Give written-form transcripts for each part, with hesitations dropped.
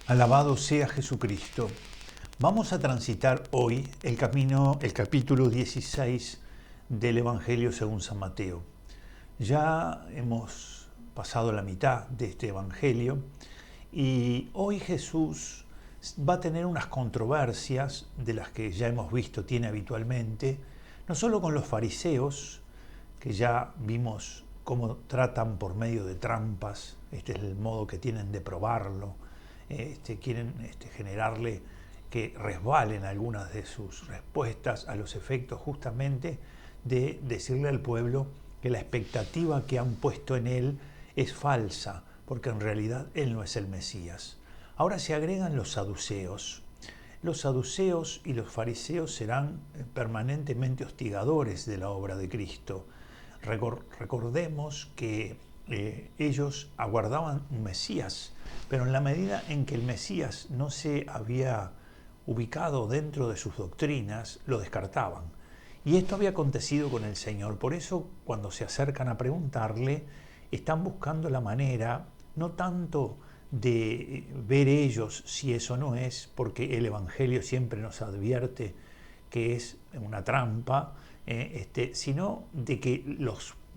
Alabado sea Jesucristo. Vamos a transitar hoy el capítulo 16 del Evangelio según San Mateo. Ya hemos pasado la mitad de este Evangelio y hoy Jesús va a tener unas controversias de las que ya hemos visto tiene habitualmente, no solo con los fariseos, que ya vimos cómo tratan por medio de trampas, este es el modo que tienen de probarlo, quieren generarle que resbalen algunas de sus respuestas a los efectos justamente de decirle al pueblo que la expectativa que han puesto en él es falsa, porque en realidad él no es el Mesías. Ahora se agregan los saduceos. Los saduceos y los fariseos serán permanentemente hostigadores de la obra de Cristo. Recordemos que ellos aguardaban un Mesías, pero en la medida en que el Mesías no se había ubicado dentro de sus doctrinas, lo descartaban. Y esto había acontecido con el Señor. Por eso, cuando se acercan a preguntarle, están buscando la manera, no tanto de ver ellos si eso no es, porque el Evangelio siempre nos advierte que es una trampa, sino de que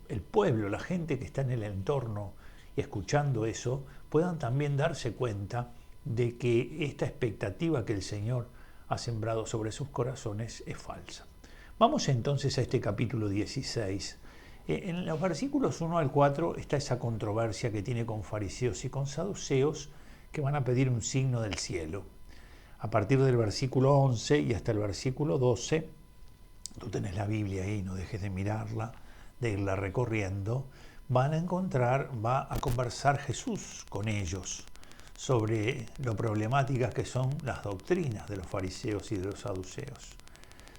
el pueblo, la gente que está en el entorno y escuchando eso, puedan también darse cuenta de que esta expectativa que el Señor ha sembrado sobre sus corazones es falsa. Vamos entonces a este capítulo 16. En los versículos 1 al 4 está esa controversia que tiene con fariseos y con saduceos que van a pedir un signo del cielo. A partir del versículo 11 y hasta el versículo 12, tú tenés la Biblia ahí, no dejes de mirarla, de irla recorriendo, va a conversar Jesús con ellos sobre lo problemáticas que son las doctrinas de los fariseos y de los saduceos.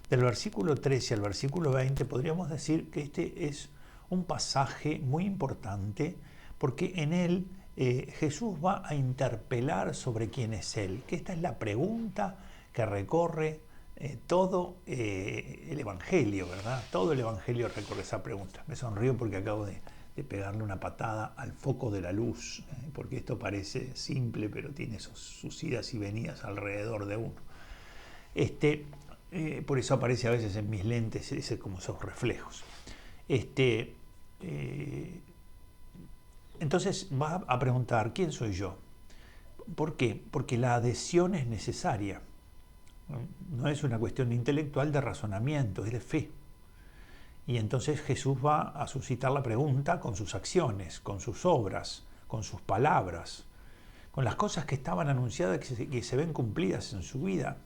Del versículo 13 al versículo 20 podríamos decir que este es un pasaje muy importante porque en él Jesús va a interpelar sobre quién es Él, que esta es la pregunta que recorre todo el Evangelio, ¿verdad? Todo el Evangelio recorre esa pregunta. Me sonrío porque acabo de pegarle una patada al foco de la luz, porque esto parece simple, pero tiene sus idas y venidas alrededor de uno. Por eso aparece a veces en mis lentes como esos reflejos. Entonces va a preguntar, ¿quién soy yo? ¿Por qué? Porque la adhesión es necesaria. No es una cuestión intelectual de razonamiento, es de fe. Y entonces Jesús va a suscitar la pregunta con sus acciones, con sus obras, con sus palabras, con las cosas que estaban anunciadas que se ven cumplidas en su vida.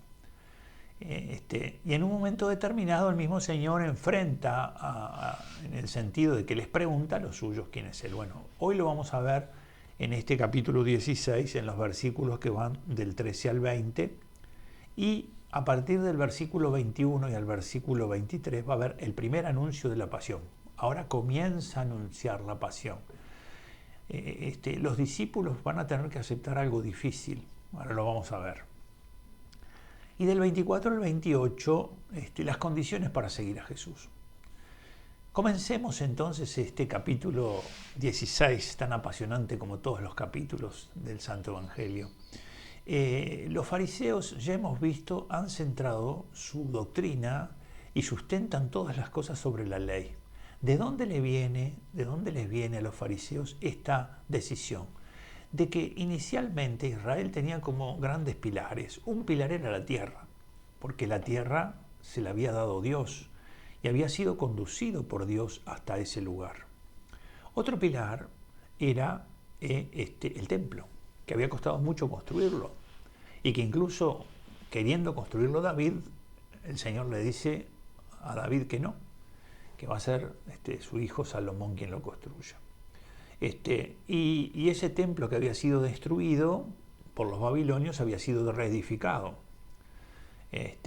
Y en un momento determinado el mismo Señor enfrenta, en el sentido de que les pregunta a los suyos quién es Él. Bueno, hoy lo vamos a ver en este capítulo 16, en los versículos que van del 13 al 20, y a partir del versículo 21 y al versículo 23 va a haber el primer anuncio de la pasión. Ahora comienza a anunciar la pasión. Los discípulos van a tener que aceptar algo difícil, ahora lo vamos a ver. Y del 24 al 28, las condiciones para seguir a Jesús. Comencemos entonces este capítulo 16, tan apasionante como todos los capítulos del Santo Evangelio. Los fariseos, ya hemos visto, han centrado su doctrina y sustentan todas las cosas sobre la ley. ¿De dónde les viene a los fariseos esta decisión? De que inicialmente Israel tenía como grandes pilares. Un pilar era la tierra, porque la tierra se la había dado Dios y había sido conducido por Dios hasta ese lugar. Otro pilar era el templo, que había costado mucho construirlo y que incluso queriendo construirlo David, el Señor le dice a David que no, que va a ser su hijo Salomón quien lo construya. Y ese templo que había sido destruido por los babilonios había sido reedificado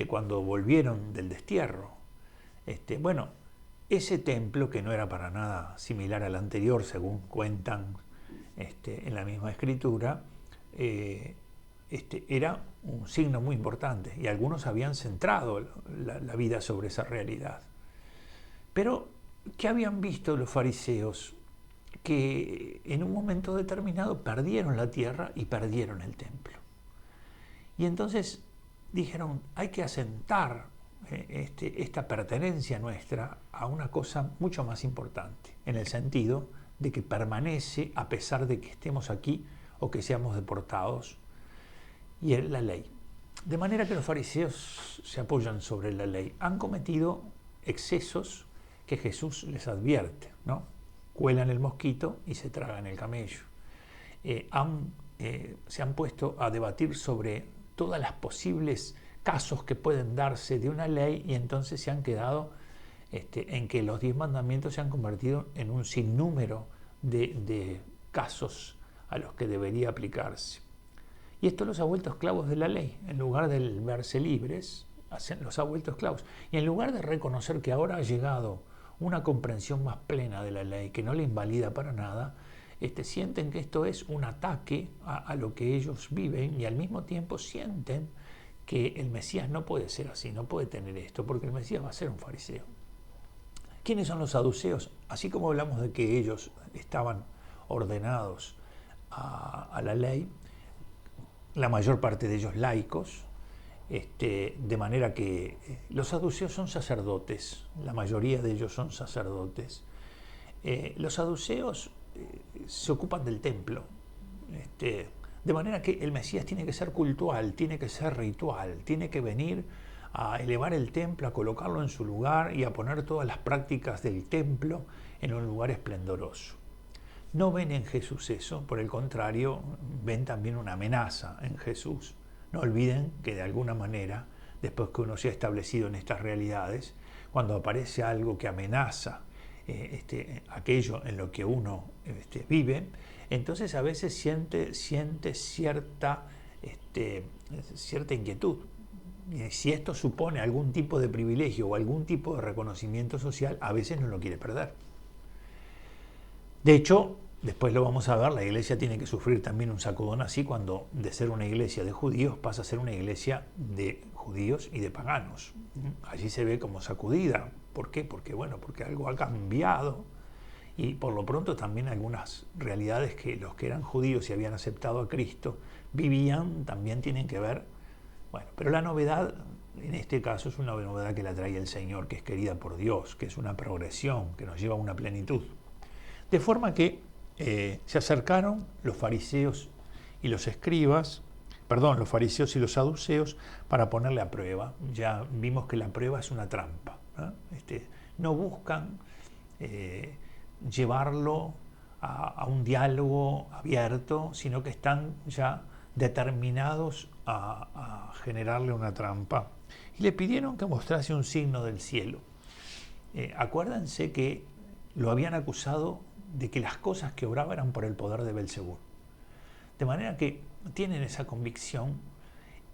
cuando volvieron del destierro. Ese templo, que no era para nada similar al anterior, según cuentan en la misma escritura, era un signo muy importante y algunos habían centrado la vida sobre esa realidad. Pero, ¿qué habían visto los fariseos? Que en un momento determinado perdieron la tierra y perdieron el templo. Y entonces dijeron, hay que asentar esta pertenencia nuestra a una cosa mucho más importante, en el sentido de que permanece a pesar de que estemos aquí o que seamos deportados, y es la ley. De manera que los fariseos se apoyan sobre la ley. Han cometido excesos que Jesús les advierte, ¿no? Cuelan el mosquito y se tragan el camello. Se han puesto a debatir sobre todas las posibles casos que pueden darse de una ley, y entonces se han quedado en que los 10 mandamientos se han convertido en un sinnúmero de casos a los que debería aplicarse. Y esto los ha vuelto esclavos de la ley. En lugar de verse libres, los ha vuelto esclavos. Y en lugar de reconocer que ahora ha llegado una comprensión más plena de la ley, que no le invalida para nada, sienten que esto es un ataque a lo que ellos viven, y al mismo tiempo sienten que el Mesías no puede ser así, no puede tener esto, porque el Mesías va a ser un fariseo. ¿Quiénes son los saduceos? Así como hablamos de que ellos estaban ordenados a la ley, la mayor parte de ellos laicos, de manera que los saduceos son sacerdotes, la mayoría de ellos son sacerdotes. Los saduceos se ocupan del templo, de manera que el Mesías tiene que ser cultual, tiene que ser ritual, tiene que venir a elevar el templo, a colocarlo en su lugar y a poner todas las prácticas del templo en un lugar esplendoroso. No ven en Jesús eso, por el contrario, ven también una amenaza en Jesús. No olviden que de alguna manera, después que uno se ha establecido en estas realidades, cuando aparece algo que amenaza aquello en lo que uno vive, entonces a veces siente cierta inquietud. Y si esto supone algún tipo de privilegio o algún tipo de reconocimiento social, a veces no lo quiere perder. De hecho, después lo vamos a ver, la iglesia tiene que sufrir también un sacudón así cuando de ser una iglesia de judíos pasa a ser una iglesia de judíos y de paganos. Allí se ve como sacudida. ¿Por qué? Porque algo ha cambiado, y por lo pronto también algunas realidades que los que eran judíos y habían aceptado a Cristo vivían también tienen que ver. Bueno, pero la novedad en este caso es una novedad que la trae el Señor, que es querida por Dios, que es una progresión, que nos lleva a una plenitud. De forma que se acercaron los fariseos y los los fariseos y los saduceos para ponerle a prueba. Ya vimos que la prueba es una trampa, ¿no? No buscan llevarlo a un diálogo abierto, sino que están ya determinados a generarle una trampa. Y le pidieron que mostrase un signo del cielo. Acuérdense que lo habían acusado de que las cosas que obraba eran por el poder de Belcebú. De manera que tienen esa convicción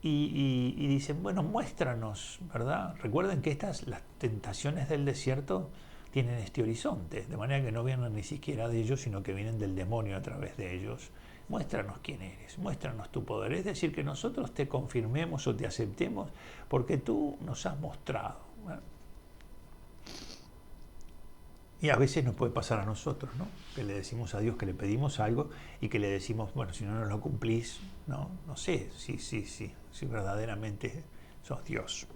y dicen, bueno, muéstranos, ¿verdad? Recuerden que las tentaciones del desierto tienen este horizonte, de manera que no vienen ni siquiera de ellos, sino que vienen del demonio a través de ellos. Muéstranos quién eres, muéstranos tu poder. Es decir, que nosotros te confirmemos o te aceptemos porque tú nos has mostrado. Bueno, y a veces nos puede pasar a nosotros, ¿no? Que le decimos a Dios que le pedimos algo y que le decimos, bueno, si no nos lo cumplís, no sé si verdaderamente sos Dios.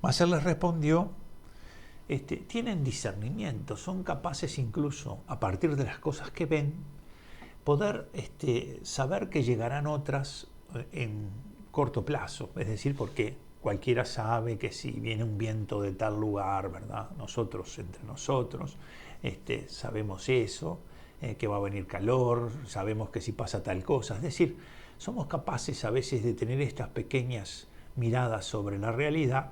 Mas él les respondió, tienen discernimiento, son capaces incluso, a partir de las cosas que ven, poder saber que llegarán otras en corto plazo, es decir, porque cualquiera sabe que si viene un viento de tal lugar, ¿verdad? Nosotros, entre nosotros, sabemos eso, que va a venir calor, sabemos que si pasa tal cosa. Es decir, somos capaces a veces de tener estas pequeñas miradas sobre la realidad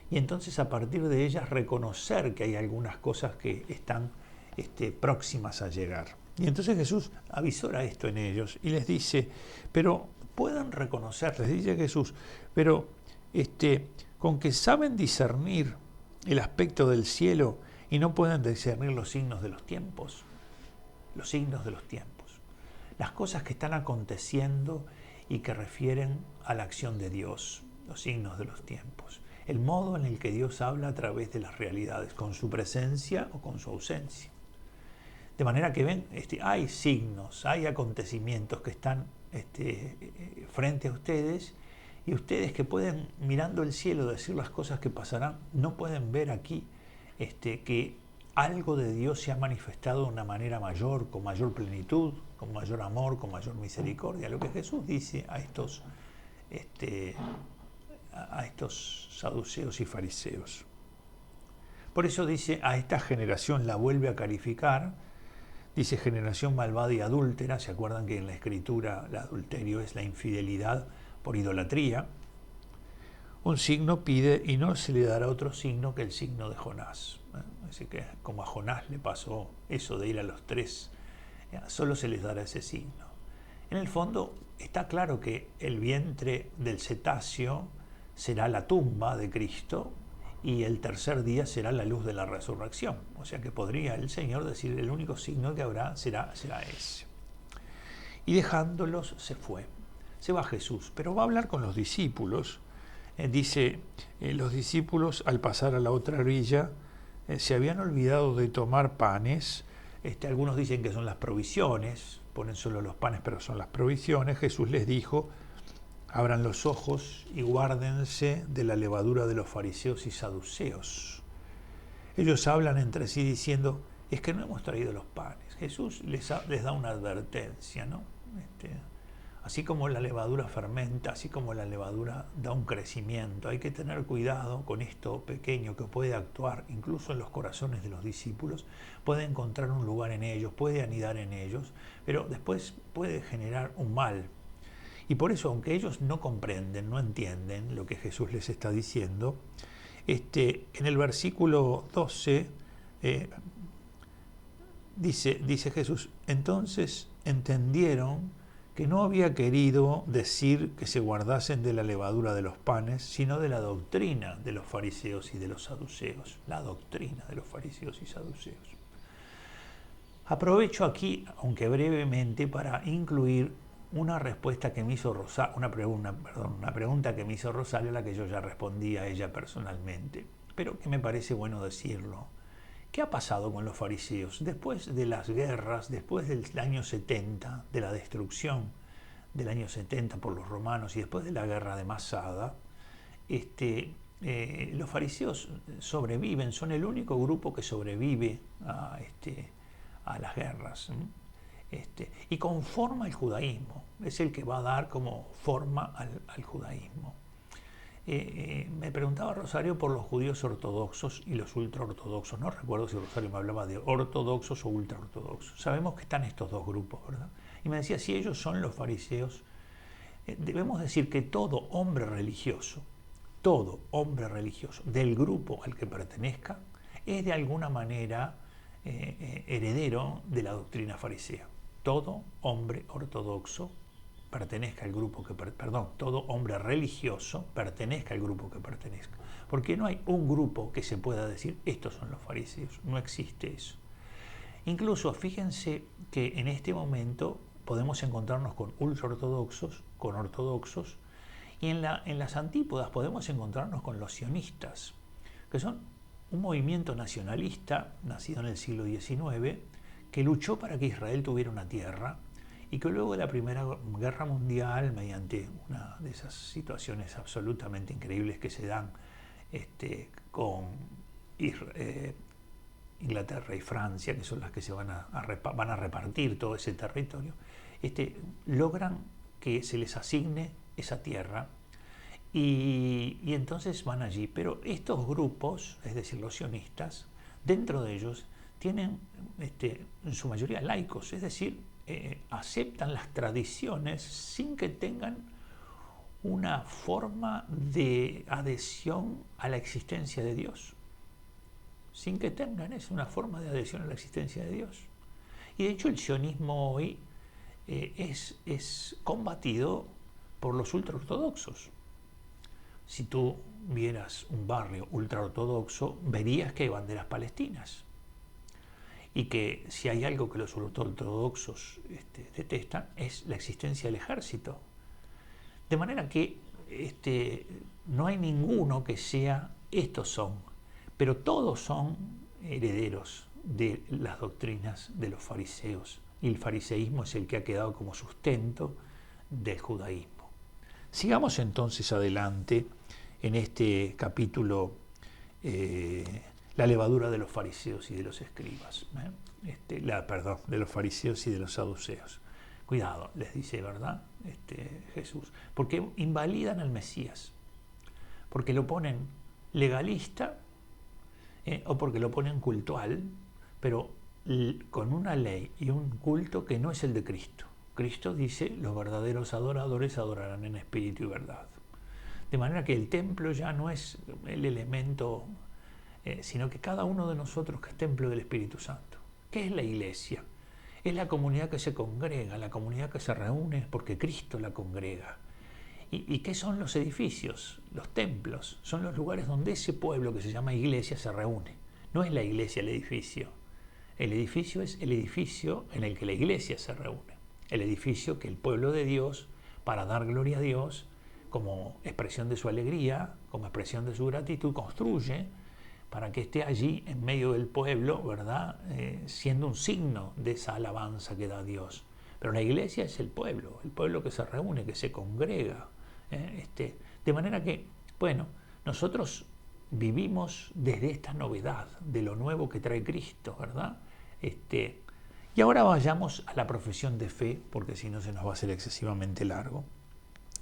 y entonces a partir de ellas reconocer que hay algunas cosas que están próximas a llegar. Y entonces Jesús avisora esto en ellos y les dice, pero pueden reconocer, les dice Jesús, pero con que saben discernir el aspecto del cielo y no pueden discernir los signos de los tiempos. Los signos de los tiempos. Las cosas que están aconteciendo y que refieren a la acción de Dios. Los signos de los tiempos. El modo en el que Dios habla a través de las realidades, con su presencia o con su ausencia. De manera que ven, hay signos, hay acontecimientos que están frente a ustedes, y ustedes que pueden, mirando el cielo, decir las cosas que pasarán, no pueden ver aquí que algo de Dios se ha manifestado de una manera mayor, con mayor plenitud, con mayor amor, con mayor misericordia. Lo que Jesús dice a estos saduceos y fariseos. Por eso dice, a esta generación la vuelve a calificar, dice generación malvada y adúltera. ¿Se acuerdan que en la Escritura el adulterio es la infidelidad por idolatría? Un signo pide y no se le dará otro signo que el signo de Jonás. Así que como a Jonás le pasó eso de ir a los tres, solo se les dará ese signo. En el fondo está claro que el vientre del cetáceo será la tumba de Cristo y el tercer día será la luz de la resurrección. O sea que podría el Señor decir el único signo que habrá será ese. Y dejándolos se fue. Se va Jesús, pero va a hablar con los discípulos. Dice, los discípulos al pasar a la otra orilla se habían olvidado de tomar panes. Algunos dicen que son las provisiones, ponen solo los panes, pero son las provisiones. Jesús les dijo, abran los ojos y guárdense de la levadura de los fariseos y saduceos. Ellos hablan entre sí diciendo, es que no hemos traído los panes. Jesús les da una advertencia, ¿no? Así como la levadura fermenta, así como la levadura da un crecimiento, hay que tener cuidado con esto pequeño que puede actuar incluso en los corazones de los discípulos, puede encontrar un lugar en ellos, puede anidar en ellos, pero después puede generar un mal. Y por eso, aunque ellos no comprenden, no entienden lo que Jesús les está diciendo, en el versículo 12 dice Jesús, entonces entendieron que no había querido decir que se guardasen de la levadura de los panes, sino de la doctrina de los fariseos y de los saduceos. La doctrina de los fariseos y saduceos. Aprovecho aquí, aunque brevemente, para incluir una respuesta que me hizo Rosario, una pregunta que me hizo Rosario, a la que yo ya respondí a ella personalmente, pero que me parece bueno decirlo. ¿Qué ha pasado con los fariseos? Después de las guerras, después del año 70, de la destrucción del año 70 por los romanos y después de la guerra de Masada, los fariseos sobreviven, son el único grupo que sobrevive a las guerras. Y conforma el judaísmo, es el que va a dar como forma al judaísmo. Me preguntaba Rosario por los judíos ortodoxos y los ultraortodoxos. No recuerdo si Rosario me hablaba de ortodoxos o ultraortodoxos. Sabemos que están estos dos grupos, ¿verdad? Y me decía, si ellos son los fariseos, debemos decir que todo hombre religioso, del grupo al que pertenezca, es de alguna manera heredero de la doctrina farisea. Todo hombre ortodoxo pertenezca al grupo todo hombre religioso pertenezca al grupo que pertenezca. Porque no hay un grupo que se pueda decir, estos son los fariseos, no existe eso. Incluso fíjense que en este momento podemos encontrarnos con ultraortodoxos, con ortodoxos, y en las antípodas podemos encontrarnos con los sionistas, que son un movimiento nacionalista nacido en el siglo XIX, que luchó para que Israel tuviera una tierra, y que luego de la Primera Guerra Mundial, mediante una de esas situaciones absolutamente increíbles que se dan con Inglaterra y Francia, que son las que se van a repartir todo ese territorio, logran que se les asigne esa tierra y entonces van allí. Pero estos grupos, es decir, los sionistas, dentro de ellos tienen en su mayoría laicos, es decir, aceptan las tradiciones sin que tengan una forma de adhesión a la existencia de Dios. Sin que tengan una forma de adhesión a la existencia de Dios. Y de hecho el sionismo hoy es combatido por los ultraortodoxos. Si tú vieras un barrio ultraortodoxo, verías que hay banderas palestinas. Y que si hay algo que los ortodoxos detestan es la existencia del ejército. De manera que no hay ninguno que sea, estos son, pero todos son herederos de las doctrinas de los fariseos. Y el fariseísmo es el que ha quedado como sustento del judaísmo. Sigamos entonces adelante en este capítulo, la levadura de los fariseos y de los escribas, de los fariseos y de los saduceos. Cuidado, les dice, ¿verdad? Jesús, porque invalidan al Mesías, porque lo ponen legalista, o porque lo ponen cultual, pero con una ley y un culto que no es el de Cristo. Cristo dice, los verdaderos adoradores adorarán en espíritu y verdad. De manera que el templo ya no es el elemento, sino que cada uno de nosotros que es templo del Espíritu Santo. ¿Qué es la iglesia? Es la comunidad que se congrega, la comunidad que se reúne porque Cristo la congrega. ¿Y qué son los edificios? Los templos son los lugares donde ese pueblo que se llama iglesia se reúne. No es la iglesia el edificio. El edificio es el edificio en el que la iglesia se reúne. El edificio que el pueblo de Dios, para dar gloria a Dios, como expresión de su alegría, como expresión de su gratitud, construye para que esté allí en medio del pueblo, ¿verdad? Siendo un signo de esa alabanza que da Dios. Pero la iglesia es el pueblo que se reúne, que se congrega. De manera que, bueno, nosotros vivimos desde esta novedad de lo nuevo que trae Cristo, ¿verdad? Y ahora vayamos a la profesión de fe, porque si no se nos va a hacer excesivamente largo.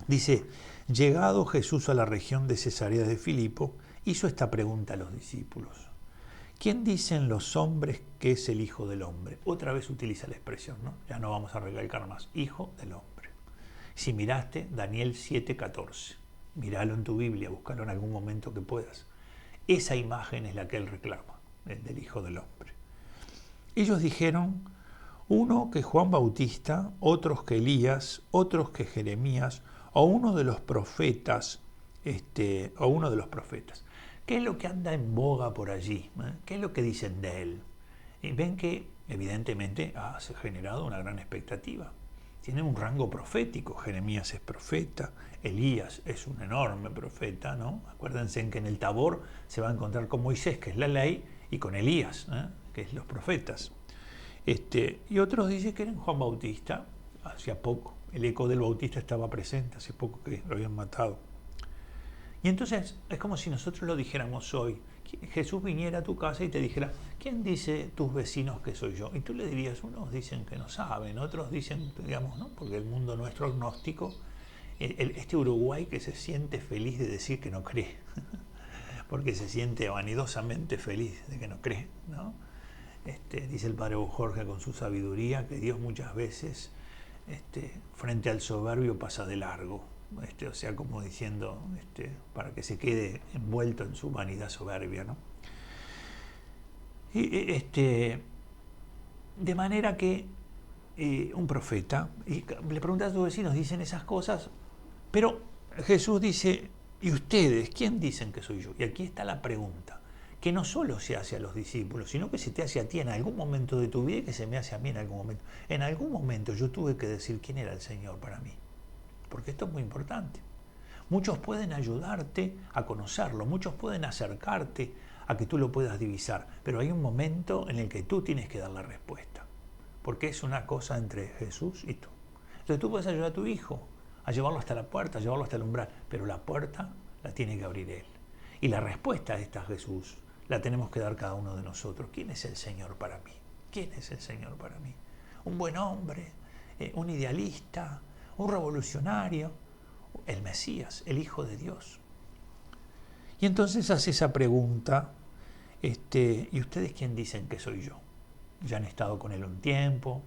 Dice, llegado Jesús a la región de Cesarea de Filipo, hizo esta pregunta a los discípulos. ¿Quién dicen los hombres que es el Hijo del Hombre? Otra vez utiliza la expresión, ¿no? Ya no vamos a recalcar más. Hijo del Hombre. Si miraste Daniel 7:14, míralo en tu Biblia, búscalo en algún momento que puedas. Esa imagen es la que él reclama, el del Hijo del Hombre. Ellos dijeron, uno que Juan Bautista, otros que Elías, otros que Jeremías, o uno de los profetas, ¿Qué es lo que anda en boga por allí? ¿Qué es lo que dicen de él? Y ven que, evidentemente, se ha generado una gran expectativa. Tiene un rango profético. Jeremías es profeta, Elías es un enorme profeta, ¿no? Acuérdense en que en el Tabor se va a encontrar con Moisés, que es la ley, y con Elías, que es los profetas. Y otros dicen que era Juan Bautista, hacía poco. El eco del Bautista estaba presente, hace poco que lo habían matado. Y entonces es como si nosotros lo dijéramos hoy. Jesús viniera a tu casa y te dijera, ¿quién dice tus vecinos que soy yo? Y tú le dirías, unos dicen que no saben, otros dicen, digamos, ¿no? Porque el mundo nuestro agnóstico, este Uruguay que se siente feliz de decir que no cree, porque se siente vanidosamente feliz de que no cree, ¿no? Dice el padre Jorge con su sabiduría que Dios muchas veces, frente al soberbio, pasa de largo. O sea, como diciendo, para que se quede envuelto en su vanidad soberbia, ¿no? Y, de manera que un profeta, y le pregunta a sus vecinos, dicen esas cosas, pero Jesús dice, ¿y ustedes quién dicen que soy yo? Y aquí está la pregunta, que no solo se hace a los discípulos, sino que se te hace a ti en algún momento de tu vida y que se me hace a mí en algún momento. En algún momento yo tuve que decir quién era el Señor para mí. Porque esto es muy importante. Muchos pueden ayudarte a conocerlo, muchos pueden acercarte a que tú lo puedas divisar, pero hay un momento en el que tú tienes que dar la respuesta, porque es una cosa entre Jesús y tú. Entonces tú puedes ayudar a tu hijo a llevarlo hasta la puerta, a llevarlo hasta el umbral, pero la puerta la tiene que abrir él. Y la respuesta a esta Jesús la tenemos que dar cada uno de nosotros. ¿Quién es el Señor para mí? ¿Quién es el Señor para mí? ¿Un buen hombre? ¿Un idealista? ¿Un revolucionario? El Mesías, el Hijo de Dios. Y entonces hace esa pregunta, ¿y ustedes quién dicen que soy yo? Ya han estado con él un tiempo,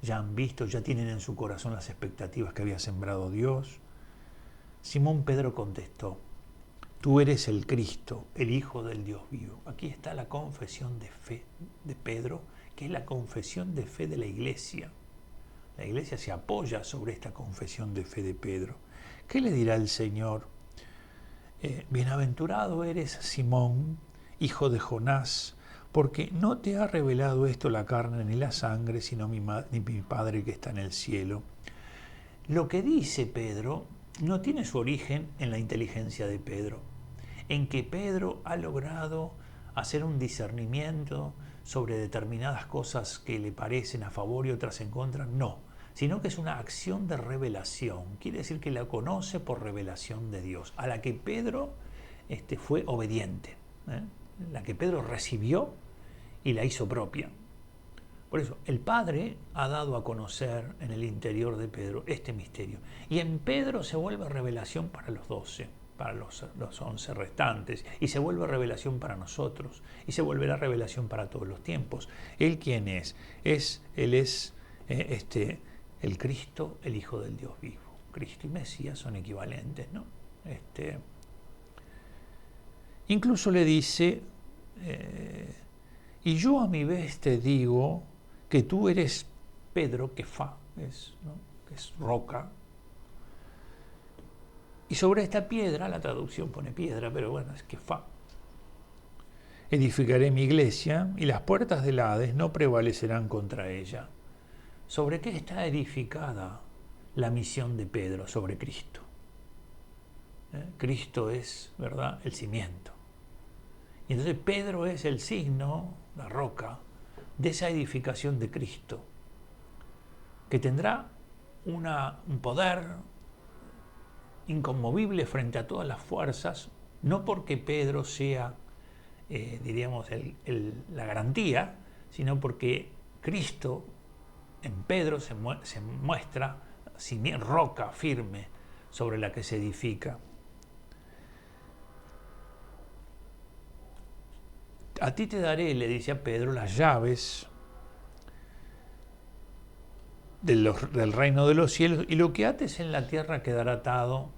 ya han visto, ya tienen en su corazón las expectativas que había sembrado Dios. Simón Pedro contestó, tú eres el Cristo, el Hijo del Dios vivo. Aquí está la confesión de fe de Pedro, que es la confesión de fe de la Iglesia. La Iglesia se apoya sobre esta confesión de fe de Pedro. ¿Qué le dirá el Señor? Bienaventurado eres, Simón, hijo de Jonás, porque no te ha revelado esto la carne ni la sangre, sino mi Padre que está en el cielo. Lo que dice Pedro no tiene su origen en la inteligencia de Pedro, en que Pedro ha logrado hacer un discernimiento sobre determinadas cosas que le parecen a favor y otras en contra. No, sino que es una acción de revelación. Quiere decir que la conoce por revelación de Dios, a la que Pedro fue obediente, la que Pedro recibió y la hizo propia. Por eso, el Padre ha dado a conocer en el interior de Pedro este misterio. Y en Pedro se vuelve revelación para los 12, para los 11 restantes. Y se vuelve revelación para nosotros. Y se volverá revelación para todos los tiempos. ¿Él quién es? Él es el Cristo, el Hijo del Dios vivo. Cristo y Mesías son equivalentes, ¿no? Incluso le dice, y yo a mi vez te digo que tú eres Pedro, que es roca, y sobre esta piedra, la traducción pone piedra, pero bueno, es Kefá, edificaré mi iglesia y las puertas del Hades no prevalecerán contra ella. ¿Sobre qué está edificada la misión de Pedro? Sobre Cristo. Cristo es, ¿verdad?, el cimiento. Y entonces Pedro es el signo, la roca, de esa edificación de Cristo, que tendrá un poder inconmovible frente a todas las fuerzas, no porque Pedro sea, diríamos, la garantía, sino porque Cristo en Pedro se muestra roca firme sobre la que se edifica. A ti te daré, le dice a Pedro, las llaves del reino de los cielos, y lo que ates en la tierra quedará atado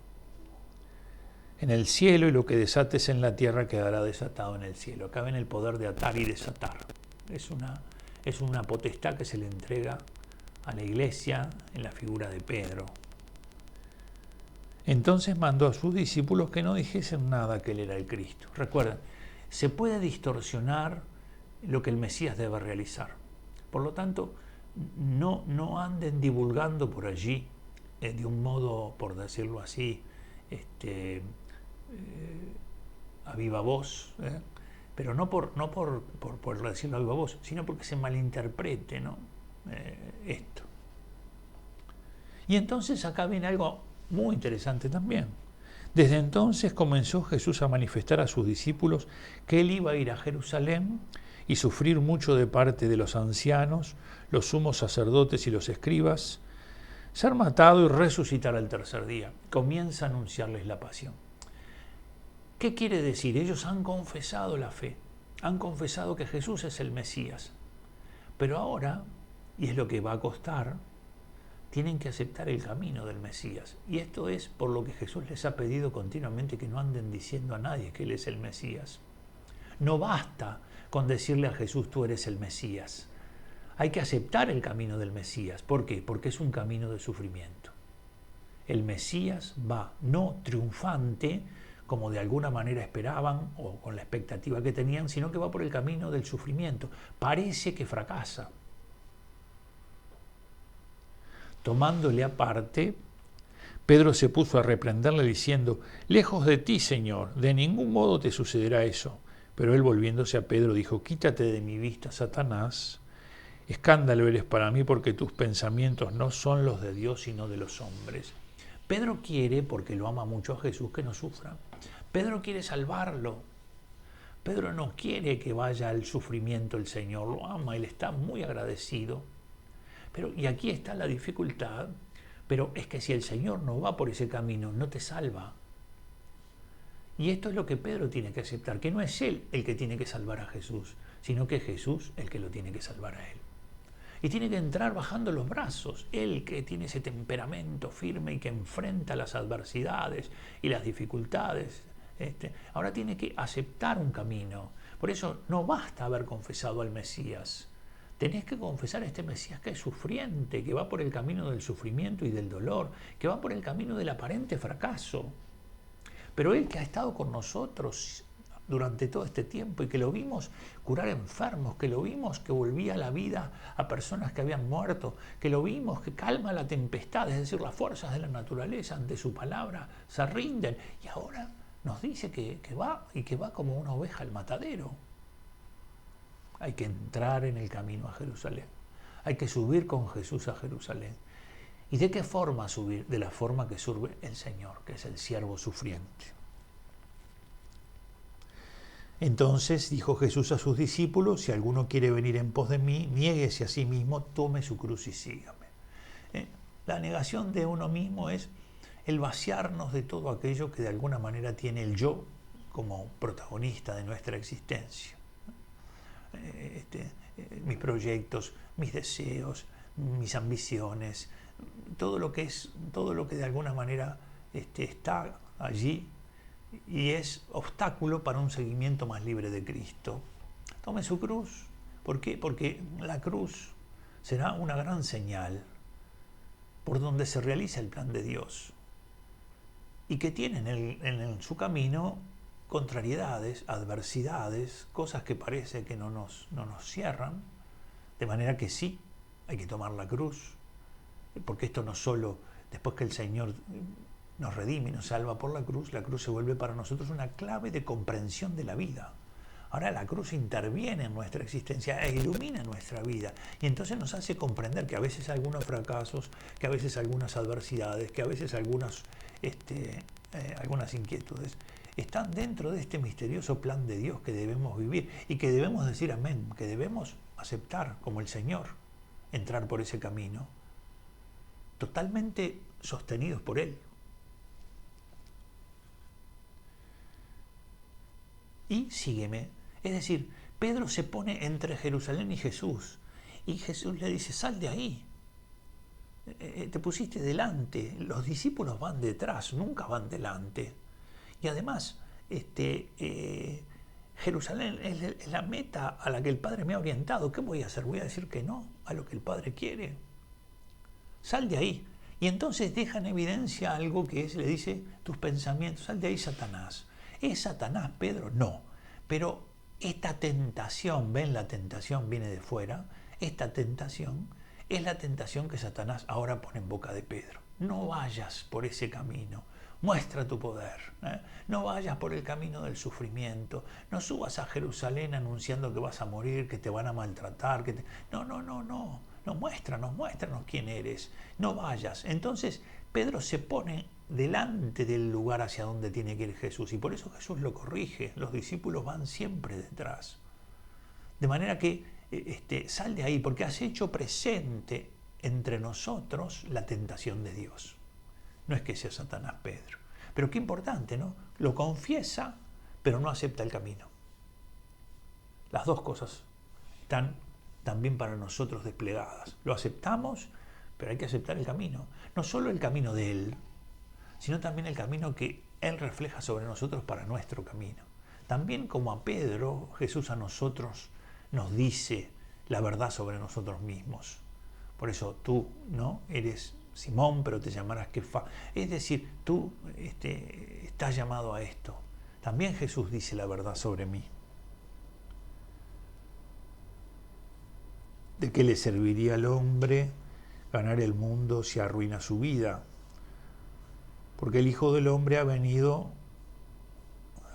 en el cielo, y lo que desates en la tierra quedará desatado en el cielo. Acá ven el poder de atar y desatar. Es una potestad que se le entrega a la iglesia en la figura de Pedro. Entonces mandó a sus discípulos que no dijesen nada que él era el Cristo. Recuerden, se puede distorsionar lo que el Mesías debe realizar. Por lo tanto, no anden divulgando por allí de un modo, por decirlo así, a viva voz, pero no por decirlo a viva voz, sino porque se malinterprete, ¿no? Esto. Y entonces acá viene algo muy interesante también. Desde entonces comenzó Jesús a manifestar a sus discípulos que él iba a ir a Jerusalén y sufrir mucho de parte de los ancianos, los sumos sacerdotes y los escribas, ser matado y resucitar al tercer día. Comienza a anunciarles la pasión. ¿Qué quiere decir? Ellos han confesado la fe, han confesado que Jesús es el Mesías, pero ahora, y es lo que va a costar, tienen que aceptar el camino del Mesías. Y esto es por lo que Jesús les ha pedido continuamente que no anden diciendo a nadie que Él es el Mesías. No basta con decirle a Jesús, tú eres el Mesías. Hay que aceptar el camino del Mesías. ¿Por qué? Porque es un camino de sufrimiento. El Mesías va no triunfante, como de alguna manera esperaban o con la expectativa que tenían, sino que va por el camino del sufrimiento. Parece que fracasa. Tomándole aparte, Pedro se puso a reprenderle diciendo, lejos de ti, Señor, de ningún modo te sucederá eso. Pero él, volviéndose a Pedro, dijo, quítate de mi vista, Satanás, escándalo eres para mí porque tus pensamientos no son los de Dios sino de los hombres. Pedro quiere, porque lo ama mucho a Jesús, que no sufra. Pedro quiere salvarlo. Pedro no quiere que vaya al sufrimiento el Señor, lo ama, él está muy agradecido. Y aquí está la dificultad, pero es que si el Señor no va por ese camino, no te salva. Y esto es lo que Pedro tiene que aceptar, que no es él el que tiene que salvar a Jesús, sino que es Jesús el que lo tiene que salvar a él. Y tiene que entrar bajando los brazos, él que tiene ese temperamento firme y que enfrenta las adversidades y las dificultades. Ahora tiene que aceptar un camino. Por eso no basta haber confesado al Mesías. Tenés que confesar a este Mesías que es sufriente, que va por el camino del sufrimiento y del dolor, que va por el camino del aparente fracaso. Pero Él que ha estado con nosotros durante todo este tiempo y que lo vimos curar enfermos, que lo vimos que volvía a la vida a personas que habían muerto, que lo vimos que calma la tempestad, es decir, las fuerzas de la naturaleza ante su palabra se rinden. Y ahora nos dice que va y que va como una oveja al matadero. Hay que entrar en el camino a Jerusalén. Hay que subir con Jesús a Jerusalén. ¿Y de qué forma subir? De la forma que sirve el Señor, que es el siervo sufriente. Entonces dijo Jesús a sus discípulos: si alguno quiere venir en pos de mí, niéguese a sí mismo, tome su cruz y sígame. La negación de uno mismo es el vaciarnos de todo aquello que de alguna manera tiene el yo como protagonista de nuestra existencia. Mis proyectos, mis deseos, mis ambiciones, todo lo que de alguna manera está allí y es obstáculo para un seguimiento más libre de Cristo. Tome su cruz. ¿Por qué? Porque la cruz será una gran señal por donde se realiza el plan de Dios y que tiene en su camino contrariedades, adversidades, cosas que parece que no nos cierran, de manera que sí, hay que tomar la cruz, porque esto no solo, después que el Señor nos redime y nos salva por la cruz se vuelve para nosotros una clave de comprensión de la vida. Ahora la cruz interviene en nuestra existencia e ilumina nuestra vida y entonces nos hace comprender que a veces algunos fracasos, que a veces algunas adversidades, que a veces algunas inquietudes están dentro de este misterioso plan de Dios que debemos vivir y que debemos decir amén, que debemos aceptar como el Señor, entrar por ese camino, totalmente sostenidos por Él. Y sígueme. Es decir, Pedro se pone entre Jerusalén y Jesús. Y Jesús le dice: sal de ahí. Te pusiste delante. Los discípulos van detrás, nunca van delante. Y además, Jerusalén es la meta a la que el Padre me ha orientado. ¿Qué voy a hacer? Voy a decir que no a lo que el Padre quiere. Sal de ahí. Y entonces deja en evidencia algo que le dice: tus pensamientos, sal de ahí, Satanás. ¿Es Satanás, Pedro? No. Pero esta tentación, ven, la tentación viene de fuera, esta tentación es la tentación que Satanás ahora pone en boca de Pedro. No vayas por ese camino, muestra tu poder, no vayas por el camino del sufrimiento, no subas a Jerusalén anunciando que vas a morir, que te van a maltratar, no, muéstranos quién eres, no vayas. Entonces Pedro se pone delante del lugar hacia donde tiene que ir Jesús y por eso Jesús lo corrige, los discípulos van siempre detrás. De manera que sal de ahí porque has hecho presente entre nosotros la tentación de Dios. No es que sea Satanás, Pedro. Pero qué importante, ¿no? Lo confiesa, pero no acepta el camino. Las dos cosas están también para nosotros desplegadas. Lo aceptamos, pero hay que aceptar el camino. No solo el camino de Él, sino también el camino que Él refleja sobre nosotros para nuestro camino. También como a Pedro, Jesús a nosotros nos dice la verdad sobre nosotros mismos. Por eso tú, ¿no?, eres Simón, pero te llamarás Kefá. Es decir, tú estás llamado a esto. También Jesús dice la verdad sobre mí. ¿De qué le serviría al hombre ganar el mundo si arruina su vida? Porque el Hijo del Hombre ha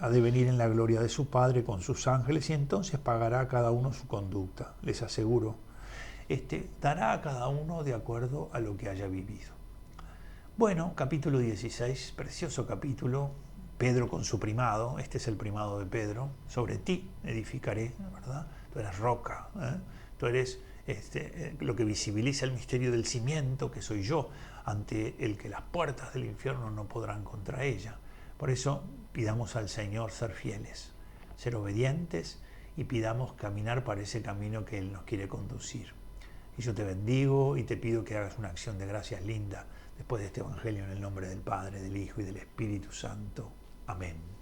de venir en la gloria de su Padre con sus ángeles y entonces pagará a cada uno su conducta, les aseguro. Dará a cada uno de acuerdo a lo que haya vivido. Bueno, capítulo 16, precioso capítulo. Pedro con su primado, este es el primado de Pedro. Sobre ti edificaré, ¿verdad? Tú eres roca, tú eres lo que visibiliza el misterio del cimiento, que soy yo, ante el que las puertas del infierno no podrán contra ella. Por eso pidamos al Señor ser fieles, ser obedientes y pidamos caminar para ese camino que Él nos quiere conducir. Y yo te bendigo y te pido que hagas una acción de gracias linda después de este Evangelio en el nombre del Padre, del Hijo y del Espíritu Santo. Amén.